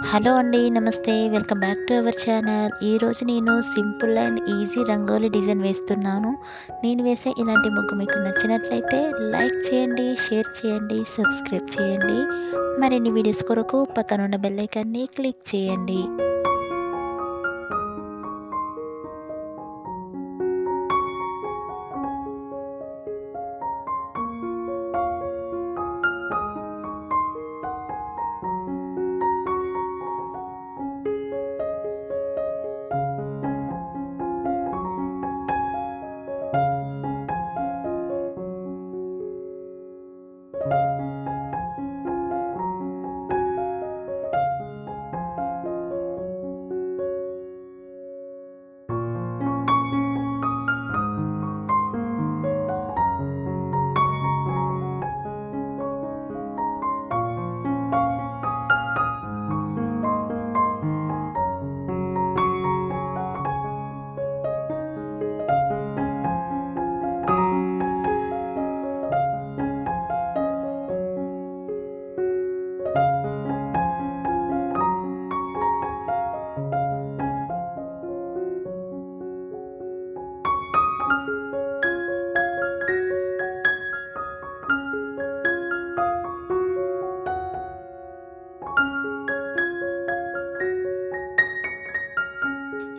Hello అండి. నమస్తే. Welcome back to our channel. ఈరోజు నేను simple and easy rangoli design వేస్తున్నాను. నేను వేసే ఇలాంటి ముగ్గు మీకు నచ్చినట్లయితే లైక్ చేయండి, షేర్ చేయండి, సబ్స్క్రైబ్ చేయండి. మరిన్ని వీడియోస్ కొరకు పక్కనున్న బెల్ ఐకాన్ని క్లిక్ చేయండి.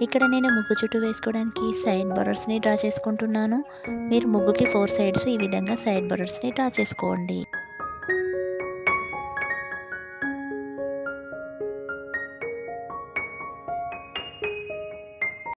ఇక్కడ నేను ముగ్గు చుట్టూ వేసుకోవడానికి సైడ్ బోర్డర్స్ని డ్రా చేసుకుంటున్నాను. మీరు ముగ్గుకి 4 సైడ్స్ ఈ విధంగా సైడ్ బోర్డర్స్ని డ్రా చేసుకోండి.